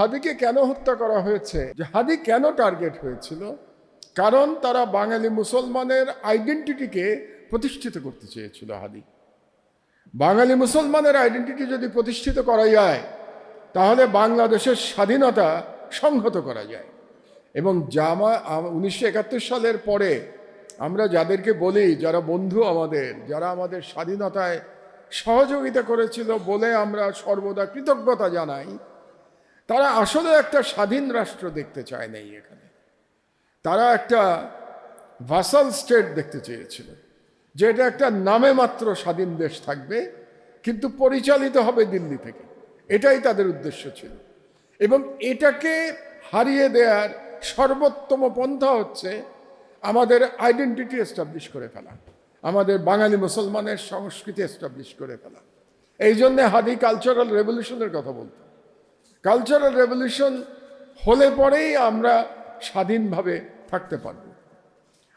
হাদিকে কেন হত্যা করা হয়েছে, যে হাদি কেন টার্গেট হয়েছিল? কারণ তারা বাঙালি মুসলমানের আইডেন্টিটিকে প্রতিষ্ঠিত করতে চেয়েছিল। হাদি বাঙালি মুসলমানের আইডেন্টিটি যদি প্রতিষ্ঠিত করা যায়, তাহলে বাংলাদেশের স্বাধীনতা সংহত করা যায়। এবং 1971 সালের পরে আমরা যাদেরকে বলি, যারা বন্ধু আমাদের, যারা আমাদের স্বাধীনতায় সহযোগিতা করেছিল বলে আমরা সর্বদা কৃতজ্ঞতা জানাই, তারা আসলে একটা স্বাধীন রাষ্ট্র দেখতে চায় নাই। এখানে তারা একটা ভাসাল স্টেট দেখতে চেয়েছিল, যে এটা একটা নামে মাত্র স্বাধীন দেশ থাকবে, কিন্তু পরিচালিত হবে দিল্লি থেকে। এটাই তাদের উদ্দেশ্য ছিল। এবং এটাকে হারিয়ে দেওয়ার সর্বোত্তম পন্থা হচ্ছে আমাদের আইডেন্টিটি এস্টাবলিশ করে ফেলা, আমাদের বাঙালি মুসলমানের সংস্কৃতি এস্টাবলিশ করে ফেলা। এই জন্যে হাদি কালচারাল রেভলিউশনের কথা বলতো। কালচারাল রেভলিউশন হলে পরেই আমরা স্বাধীনভাবে থাকতে পারব।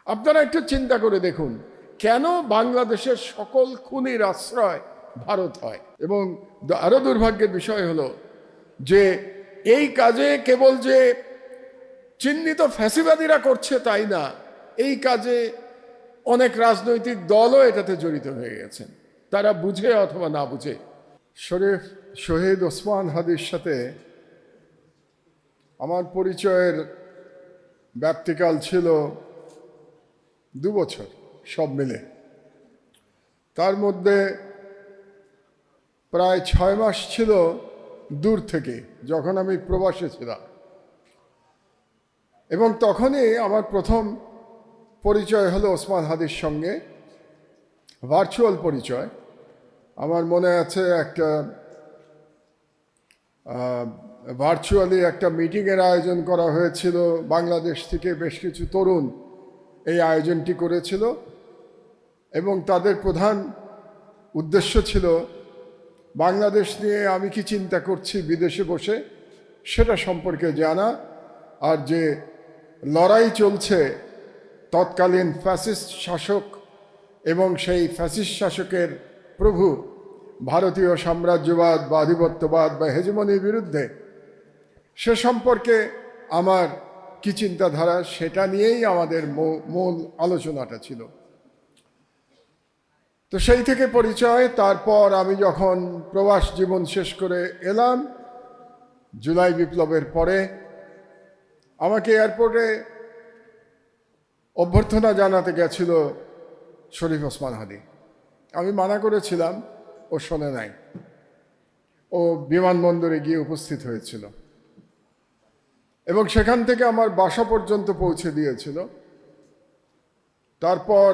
আপনারা একটু চিন্তা করে দেখুন, কেন বাংলাদেশের সকল খুনির আশ্রয় ভারত হয়। এবং আরো দুর্ভাগ্যের বিষয় হলো যে এই কাজে কেবল যে চিহ্নিত ফ্যাসিবাদীরা করছে তাই না, এই কাজে অনেক রাজনৈতিক দলও এটাতে জড়িত হয়ে গেছেন, তারা বুঝে অথবা না বুঝে। শহীদ ওসমান হাদির সাথে আমার পরিচয়ের ব্যাপ্তিকাল ছিল 2 বছর সব মিলে। তার মধ্যে প্রায় 6 মাস ছিল দূর থেকে, যখন আমি প্রবাসে ছিলাম। এবং তখনই আমার প্রথম পরিচয় হলো ওসমান হাদির সঙ্গে, ভার্চুয়াল পরিচয়। আমার মনে আছে একটা ভার্চুয়ালি একটা মিটিংয়ের আয়োজন করা হয়েছিল। বাংলাদেশ থেকে বেশ কিছু তরুণ এই আয়োজনটি করেছিল এবং তাদের প্রধান উদ্দেশ্য ছিল বাংলাদেশ নিয়ে আমি কি চিন্তা করছি বিদেশে বসে সেটা সম্পর্কে জানা, আর যে লড়াই চলছে তৎকালীন ফ্যাসিস্ট শাসক এবং সেই ফ্যাসিস্ট শাসকের প্রভু ভারতীয় সাম্রাজ্যবাদ বা আধিপত্যবাদ বা হেজমনির বিরুদ্ধে, সে সম্পর্কে আমার কি চিন্তাধারা সেটা নিয়েই আমাদের মূল আলোচনাটা ছিল। তো সেই থেকে পরিচয়। তারপর আমি যখন প্রবাস জীবন শেষ করে এলাম জুলাই বিপ্লবের পরে, আমাকে এয়ারপোর্টে অভ্যর্থনা জানাতে গেছিল শরীফ ওসমান হাদি। আমি মানা করেছিলাম, ও শোনে নাই। ও বিমানবন্দরে গিয়ে উপস্থিত হয়েছিল এবং সেখান থেকে আমার বাসা পর্যন্ত পৌঁছে দিয়েছিল। তারপর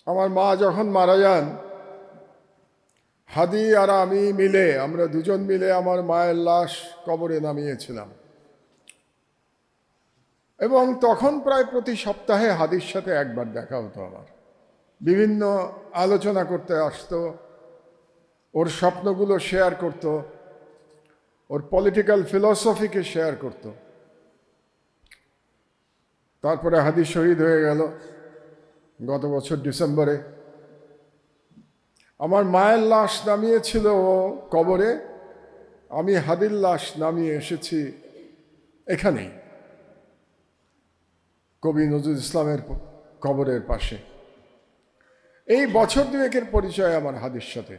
আমার মা যখন মারা যান, হাদি আর আমি মিলে, আমরা দুজন মিলে আমার মায়ের লাশ কবরে নামিয়েছিলাম। এবং তখন প্রায় প্রতি সপ্তাহে হাদির সাথে একবার দেখা হতো আমার। বিভিন্ন আলোচনা করতে আসতো, ওর স্বপ্নগুলো শেয়ার করত, ওর পলিটিক্যাল ফিলসফিকে শেয়ার করত। তারপরে হাদি শহীদ হয়ে গেল গত বছর ডিসেম্বরে। আমার মায়ের লাশ নামিয়েছিল ও কবরে, আমি হাদির লাশ নামিয়ে এসেছি এখানেই, কবি নজরুল ইসলামের কবরের পাশে। এই বছর 2 পরিচয় আমার হাদির সাথে।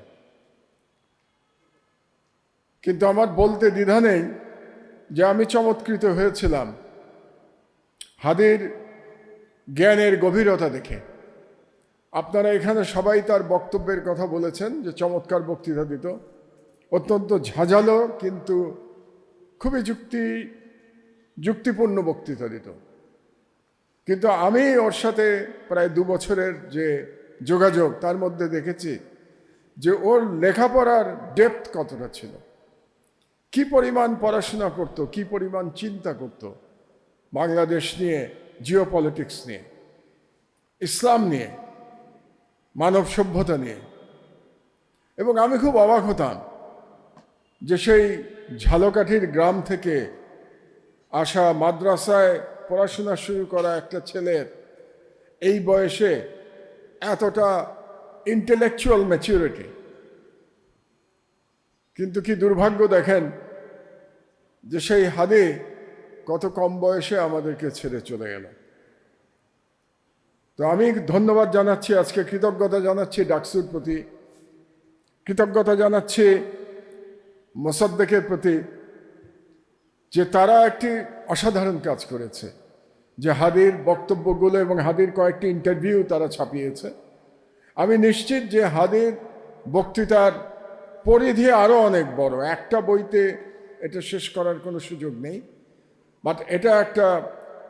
কিন্তু আমার বলতে দ্বিধা নেই যে আমি চমৎকৃত হয়েছিলাম হাদির জ্ঞানের গভীরতা দেখে। আপনারা এখানে সবাই তার বক্তব্যের কথা বলেছেন যে চমৎকার বক্তৃতা দিত, অত্যন্ত ঝাঁঝালো কিন্তু খুবই যুক্তিপূর্ণ বক্তৃতা দিত। কিন্তু আমি ওর সাথে প্রায় 2 বছরের যে যোগাযোগ, তার মধ্যে দেখেছি যে ওর লেখাপড়ার ডেপথ কতটা ছিল, কি পরিমাণ পড়াশোনা করত, কি পরিমাণ চিন্তা করত বাংলাদেশ নিয়ে, জিওপলিটিক্স নিয়ে, ইসলাম নিয়ে, মানব সভ্যতা নিয়ে। এবং আমি খুব অবাক হতাম যে সেই ঝালকাঠির গ্রাম থেকে আসা, মাদ্রাসায় পড়াশোনা শুরু করা একটা ছেলের এই বয়সে এতটা ইন্টেলেকচুয়াল ম্যাচুরিটি। কিন্তু কি দুর্ভাগ্য দেখেন যে সেই হাদি কত কম বয়সে আমাদেরকে ছেড়ে চলে গেল। তো আমি ধন্যবাদ জানাচ্ছি, আজকে কৃতজ্ঞতা জানাচ্ছি ডাকসুর প্রতি, কৃতজ্ঞতা জানাচ্ছি মোসাদ্দেকের প্রতি, যে তারা একটি অসাধারণ কাজ করেছে, যে হাদির বক্তব্যগুলো এবং হাদির কয়েকটি ইন্টারভিউ তারা ছাপিয়েছে। আমি নিশ্চিত যে হাদির বক্তৃতার পরিধি আরও অনেক বড়, একটা বইতে এটা শেষ করার কোনো সুযোগ নেই, বাট এটা একটা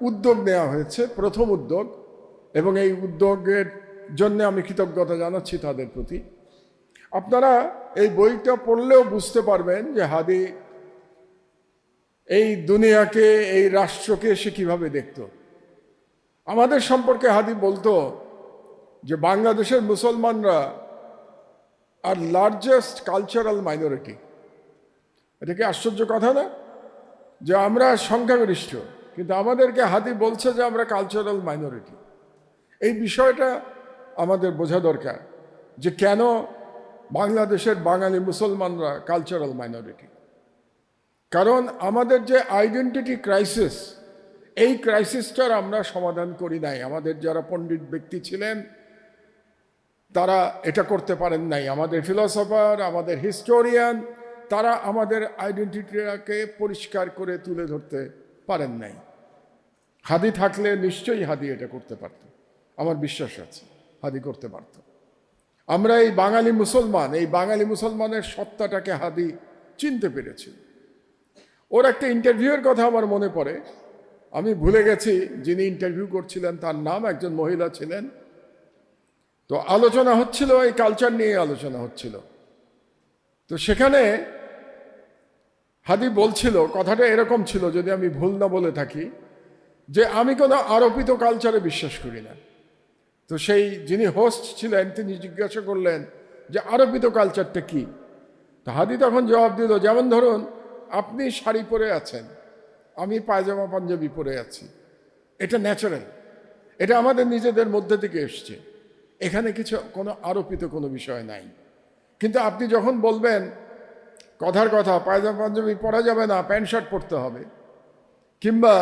উদ্যোগ নেওয়া হয়েছে, প্রথম উদ্যোগ, এবং এই উদ্যোগের জন্য আমি কৃতজ্ঞতা জানাচ্ছি তাদের প্রতি। আপনারা এই বইটা পড়লেও বুঝতে পারবেন যে হাদি এই দুনিয়াকে, এই রাষ্ট্রকে সে কীভাবে দেখত। আমাদের সম্পর্কে হাদি বলতো যে বাংলাদেশের মুসলমানরা আর লার্জেস্ট কালচারাল মাইনরিটি। এটা কি আশ্চর্য কথা না, যে আমরা সংখ্যাগরিষ্ঠ, কিন্তু আমাদেরকে হাদি বলছে যে আমরা কালচারাল মাইনরিটি। এই বিষয়টা আমাদের বোঝা দরকার, যে কেন বাংলাদেশের বাঙালি মুসলমানরা কালচারাল মাইনরিটি। কারণ আমাদের যে আইডেন্টিটি ক্রাইসিস, এই ক্রাইসিসটার আমরা সমাধান করি নাই। আমাদের যারা পণ্ডিত ব্যক্তি ছিলেন তারা এটা করতে পারেন নাই। আমাদের ফিলোসফার, আমাদের হিস্টোরিয়ান, তারা আমাদের আইডেন্টিটিটাকে পরিষ্কার করে তুলে ধরতে পারেন নাই। হাদি থাকলে নিশ্চয়ই হাদি এটা করতে পারত, আমার বিশ্বাস আছে হাদি করতে পারত। আমরা এই বাঙালি মুসলমান, এই বাঙালি মুসলমানের সত্তাটাকে হাদি চিনতে পেরেছি। ওর একটা ইন্টারভিউয়ের কথা আমার মনে পড়ে, আমি ভুলে গেছি যিনি ইন্টারভিউ করছিলেন তার নাম, একজন মহিলা ছিলেন। তো আলোচনা হচ্ছিল, এই কালচার নিয়ে আলোচনা হচ্ছিল। তো সেখানে হাদি বলছিল, কথাটা এরকম ছিল, যদি আমি ভুল না বলে থাকি, যে আমি কোনো আরোপিত কালচারে বিশ্বাস করি না। তো সেই যিনি হোস্ট ছিলেন তিনি জিজ্ঞাসা করলেন যে আরোপিত কালচারটা কি। তো হাদি তখন জবাব দিল, যেমন ধরুন আপনি শাড়ি পরে আছেন, আমি পায়জামা পাঞ্জাবি পরে আছি, এটা ন্যাচারাল, এটা আমাদের নিজেদের মধ্যে থেকে এসছে, এখানে কোনো আরোপিত কোনো বিষয় নাই। কিন্তু আপনি যখন বলবেন কথার কথা পায়জামা পাঞ্জাবি পরা যাবে না, প্যান্ট শার্ট পরতে হবে, কিংবা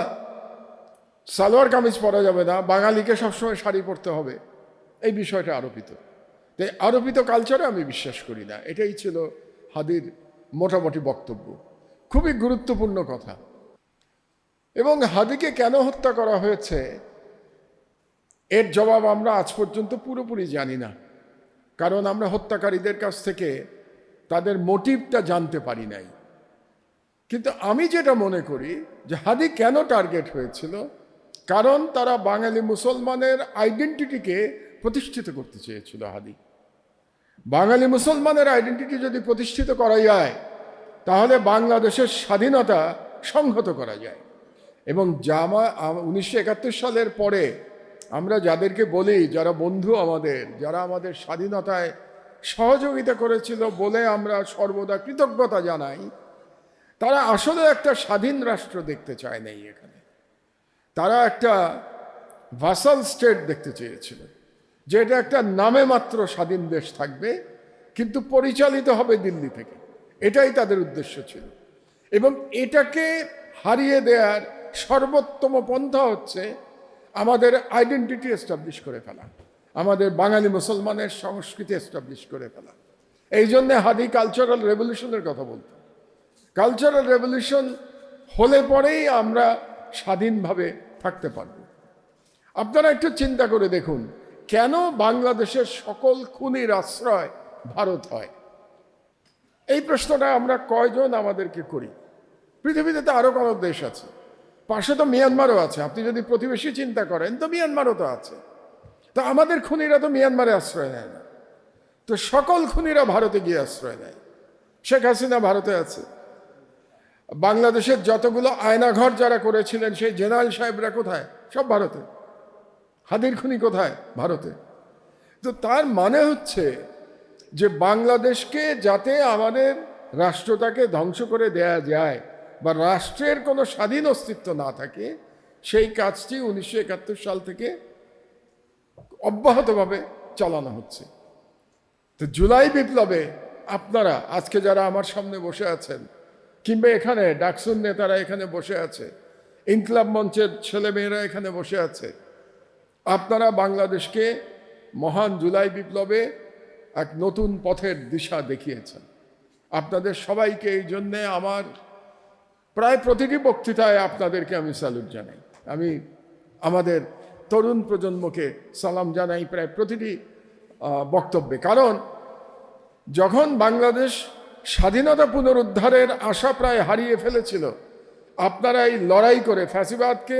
সালোয়ার কামিজ পরা যাবে না, বাঙালিকে সবসময় শাড়ি পরতে হবে, এই বিষয়টা আরোপিত। তাই আরোপিত কালচারে আমি বিশ্বাস করি না। এটাই ছিল হাদির মোটামুটি বক্তব্য, খুবই গুরুত্বপূর্ণ কথা। এবং হাদিকে কেন হত্যা করা হয়েছে এর জবাব আমরা আজ পর্যন্ত পুরোপুরি জানি না, কারণ আমরা হত্যাকারীদের কাছ থেকে তাদের মোটিভটা জানতে পারি নাই। কিন্তু আমি যেটা মনে করি যে হাদি কেন টার্গেট হয়েছিল, কারণ তারা বাঙালি মুসলমানের আইডেন্টিটিকে প্রতিষ্ঠিত করতে চেয়েছিল। হাদি বাঙালি মুসলমানের আইডেন্টিটি যদি প্রতিষ্ঠিত করা যায়, তাহলে বাংলাদেশের স্বাধীনতা সংহত করা যায়। এবং 1971 সালের পরে আমরা যাদেরকে বলি, যারা বন্ধু আমাদের, যারা আমাদের স্বাধীনতায় সহযোগিতা করেছিল বলে আমরা সর্বদা কৃতজ্ঞতা জানাই, তারা আসলে একটা স্বাধীন রাষ্ট্র দেখতে চায় নাই এখানে। তারা একটা ভাসাল স্টেট দেখতে চেয়েছিল, যে এটা একটা নামে মাত্র স্বাধীন দেশ থাকবে, কিন্তু পরিচালিত হবে দিল্লি থেকে। এটাই তাদের উদ্দেশ্য ছিল। এবং এটাকে হারিয়ে দেওয়ার সর্বোত্তম পন্থা হচ্ছে আমাদের আইডেন্টিটি এস্টাবলিশ করে ফেলা, আমাদের বাঙালি মুসলমানের সংস্কৃতি এস্টাবলিশ করে ফেলা। এই জন্যে হাদি কালচারাল রেভলিউশনের কথা বলতো। কালচারাল রেভলিউশন হলে পরেই আমরা স্বাধীনভাবে থাকতে পারব। আপনারা একটু চিন্তা করে দেখুন, কেন বাংলাদেশের সকল খুনির আশ্রয় ভারত হয়? এই প্রশ্নটা আমরা কয়জন আমাদেরকে করি? পৃথিবীতে তো আরও কোনো দেশ আছে, পাশে তো মিয়ানমারও আছে। আপনি যদি প্রতিবেশী চিন্তা করেন তো মিয়ানমারও তো আছে। তো আমাদের খুনিরা তো মিয়ানমারে আশ্রয় নেয় না, তো সকল খুনিরা ভারতে গিয়ে আশ্রয় নেয়। শেখ হাসিনা ভারতে আছে, বাংলাদেশের যতগুলো আয়নাঘর যারা করেছিলেন সেই জেনারেল সাহেবরা কোথায়? সব ভারতে। হাদির খুনি কোথায়? ভারতে। তো তার মানে হচ্ছে যে বাংলাদেশকে যাতে আমাদের রাষ্ট্রটাকে ধ্বংস করে দেয়া যায় বা রাষ্ট্রের কোনো স্বাধীন অস্তিত্ব না থাকে, সেই কাজটি 1971 সাল থেকে অব্যাহতভাবে চালানো হচ্ছে। তো জুলাই বিপ্লবে আপনারা আজকে যারা আমার সামনে বসে আছেন, কিংবা এখানে ডাকসুর নেতারা এখানে বসে আছে, ইনকলাব মঞ্চের ছেলেমেয়েরা এখানে বসে আছে। আপনারা বাংলাদেশকে মহান জুলাই বিপ্লবে এক নতুন পথের দিশা দেখিয়েছেন। আপনাদের সবাইকে এই জন্যে আমার প্রায় প্রতিটি বক্তৃতায় আপনাদেরকে আমি স্যালুট জানাই। আমি আমাদের তরুণ প্রজন্মকে সালাম জানাই প্রায় প্রতিটি বক্তব্যে। কারণ যখন বাংলাদেশ স্বাধীনতা পুনরুদ্ধারের আশা প্রায় হারিয়ে ফেলেছিল, আপনারা এই লড়াই করে ফ্যাসিবাদকে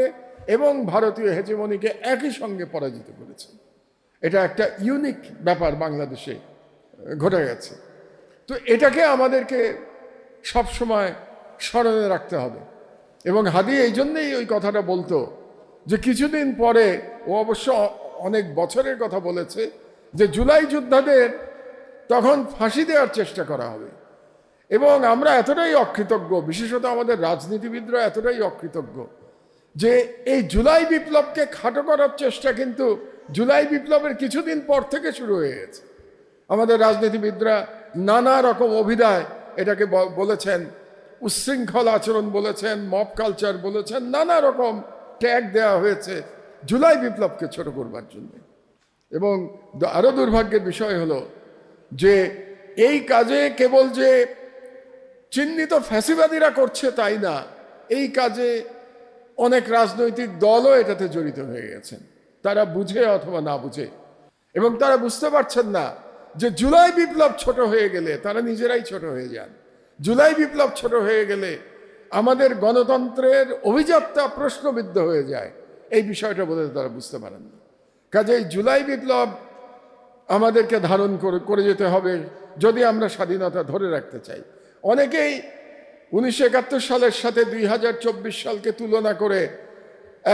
এবং ভারতীয় হেজেমনিকে একই সঙ্গে পরাজিত করেছেন। এটা একটা ইউনিক ব্যাপার বাংলাদেশে ঘটে গেছে। তো এটাকে আমাদেরকে সবসময় স্মরণে রাখতে হবে। এবং হাদি এই জন্যেই ওই কথাটা বলতো যে কিছুদিন পরে, ও অবশ্য অনেক বছরের কথা বলেছে, যে জুলাই যোদ্ধাদের তখন ফাঁসি দেওয়ার চেষ্টা করা হবে। এবং আমরা এতটাই অকৃতজ্ঞ, বিশেষত আমাদের রাজনীতিবিদরা এতটাই অকৃতজ্ঞ যে এই জুলাই বিপ্লবকে খাটো করার চেষ্টা কিন্তু জুলাই বিপ্লবের কিছুদিন পর থেকে শুরু হয়ে গেছে। আমাদের রাজনীতিবিদরা নানা রকম অভিধায় এটাকে বলেছেন, উচ্ছৃঙ্খল আচরণ বলেছেন, মব কালচার বলেছেন, নানা রকম ট্যাগ দেওয়া হয়েছে জুলাই বিপ্লবকে ছোট করবার জন্য। এবং আরো দুর্ভাগ্যের বিষয় হলো যে এই কাজে কেবল যে চিহ্নিত ফ্যাসিবাদীরা করছে তাই না, এই কাজে অনেক রাজনৈতিক দলও এটাতে জড়িত হয়ে গেছেন, তারা বুঝে অথবা না বুঝে। এবং তারা বুঝতে পারছেন না যে জুলাই বিপ্লব ছোট হয়ে গেলে তারা নিজেরাই ছোট হয়ে যান। জুলাই বিপ্লব ছোট হয়ে গেলে আমাদের গণতন্ত্রের অভিজাতটা প্রশ্নবিদ্ধ হয়ে যায়। এই বিষয়টা বোধহয় তারা বুঝতে পারেন না। কাজেই জুলাই বিপ্লব আমাদেরকে ধারণ করে যেতে হবে যদি আমরা স্বাধীনতা ধরে রাখতে চাই। অনেকেই 1971 সালের সাথে 2024 সালকে তুলনা করে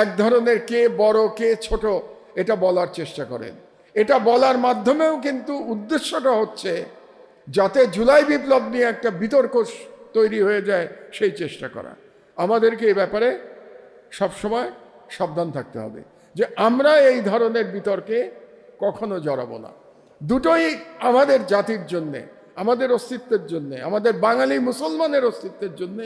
এক ধরনের কে বড় কে ছোট এটা বলার চেষ্টা করেন। এটা বলার মাধ্যমেও কিন্তু উদ্দেশ্যটা হচ্ছে যাতে জুলাই বিপ্লব নিয়ে একটা বিতর্ক তৈরি হয়ে যায় সেই চেষ্টা করা। আমাদেরকে এই ব্যাপারে সবসময় সাবধান থাকতে হবে যে আমরা এই ধরনের বিতর্কে কখনো জড়াবো না। দুটোই আমাদের জাতির জন্যে, আমাদের অস্তিত্বের জন্যে, আমাদের বাঙালি মুসলমানের অস্তিত্বের জন্যে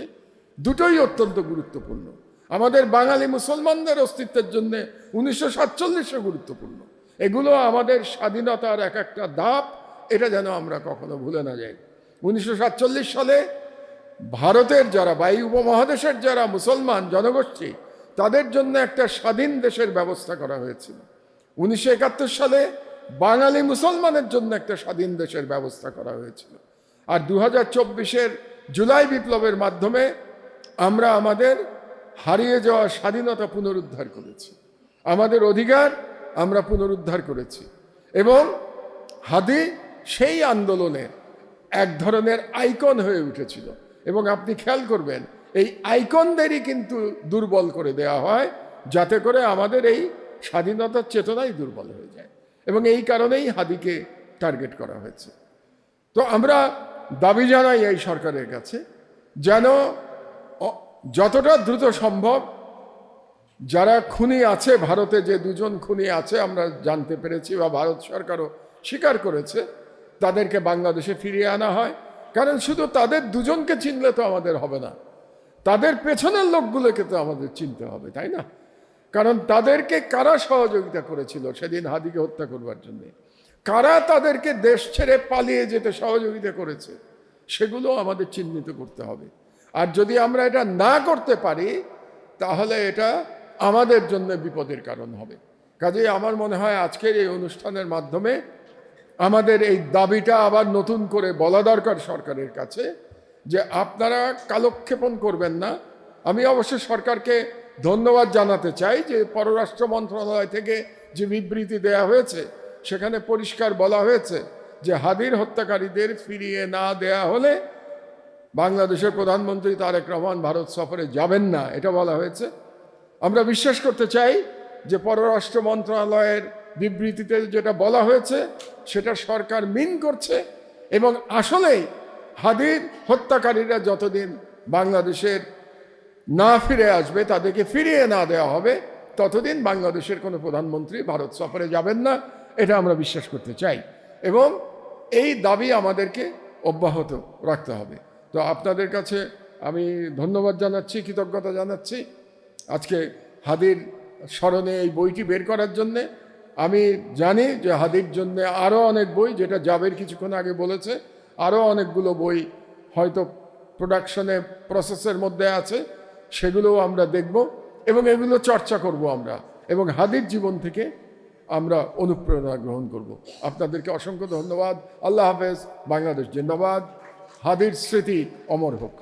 দুটোই অত্যন্ত গুরুত্বপূর্ণ। আমাদের বাঙালি মুসলমানদের অস্তিত্বের জন্যে 1947 গুরুত্বপূর্ণ। এগুলো আমাদের স্বাধীনতার এক একটা ধাপ, এটা যেন আমরা কখনো ভুলে না যাই। 1947 সালে ভারতের যারা বা এই উপমহাদেশের যারা মুসলমান জনগোষ্ঠী, তাদের জন্য একটা স্বাধীন দেশের ব্যবস্থা করা হয়েছিল। 1971 সালে বাঙালি মুসলমানের জন্য একটা স্বাধীন দেশের ব্যবস্থা করা হয়েছিল। আর 2024-এর জুলাই বিপ্লবের মাধ্যমে আমরা আমাদের হারিয়ে যাওয়া স্বাধীনতা পুনরুদ্ধার করেছি, আমাদের অধিকার আমরা পুনরুদ্ধার করেছি। এবং হাদি সেই আন্দোলনের এক ধরনের আইকন হয়ে উঠেছিল। এবং আপনি খেয়াল করবেন এই আইকনদেরই কিন্তু দুর্বল করে দেওয়া হয়, যাতে করে আমাদের এই স্বাধীনতার চেতনাই দুর্বল হয়ে যায়। এবং এই কারণেই হাদিকে টার্গেট করা হয়েছে। তো আমরা দাবি জানাই এই সরকারের কাছে যেন যতটা দ্রুত সম্ভব যারা খুনি আছে, ভারতে যে দুজন খুনি আছে আমরা জানতে পেরেছি বা ভারত সরকারও স্বীকার করেছে, তাদেরকে বাংলাদেশে ফিরিয়ে আনা হয়। কারণ শুধু তাদের দুজনকে চিনলে তো আমাদের হবে না, তাদের পেছনের লোকগুলোকে তো আমাদের চিনতে হবে, তাই না? কারণ তাদেরকে কারা সহযোগিতা করেছিল সেদিন হাদিকে হত্যা করবার জন্য, কারা তাদেরকে দেশ ছেড়ে পালিয়ে যেতে সহযোগিতা করেছে, সেগুলো আমাদের চিহ্নিত করতে হবে। আর যদি আমরা এটা না করতে পারি তাহলে এটা আমাদের জন্য বিপদের কারণ হবে। কাজেই আমার মনে হয় আজকের এই অনুষ্ঠানের মাধ্যমে আমাদের এই দাবিটা আবার নতুন করে বলা দরকার সরকারের কাছে যে আপনারা কালক্ষেপণ করবেন না। আমি অবশ্য সরকারকে ধন্যবাদ জানাতে চাই যে পররাষ্ট্র মন্ত্রণালয় থেকে যে বিবৃতি দেয়া হয়েছে সেখানে পরিষ্কার বলা হয়েছে যে হাদির হত্যাকারীদের ফিরিয়ে না দেয়া হলে বাংলাদেশের প্রধানমন্ত্রী তারেক রহমান ভারত সফরে যাবেন না, এটা বলা হয়েছে। আমরা বিশ্বাস করতে চাই যে পররাষ্ট্র মন্ত্রণালয়ের বিবৃতিতে যেটা বলা হয়েছে সেটা সরকার মিন করছে এবং আসলেই হাদির হত্যাকারীরা যতদিন বাংলাদেশের না ফিরে আসবে, তাদেরকে ফিরিয়ে না দেওয়া হবে, ততদিন বাংলাদেশের কোনো প্রধানমন্ত্রী ভারত সফরে যাবেন না, এটা আমরা বিশ্বাস করতে চাই এবং এই দাবি আমাদেরকে অব্যাহত রাখতে হবে। তো আপনাদের কাছে আমি ধন্যবাদ জানাচ্ছি, কৃতজ্ঞতা জানাচ্ছি আজকে হাদির স্মরণে এই বইটি বের করার জন্যে। আমি জানি যে হাদির জন্য আরও অনেক বই, যেটা জাবের কিছুক্ষণ আগে বলেছে, আরও অনেকগুলো বই হয়তো প্রোডাকশনে প্রসেসের মধ্যে আছে, সেগুলোও আমরা দেখব এবং এগুলো চর্চা করব আমরা, এবং হাদির জীবন থেকে আমরা অনুপ্রেরণা গ্রহণ করব। আপনাদেরকে অসংখ্য ধন্যবাদ। আল্লাহ হাফেজ। বাংলাদেশ জিন্দাবাদ। হাদির স্মৃতি অমর হোক।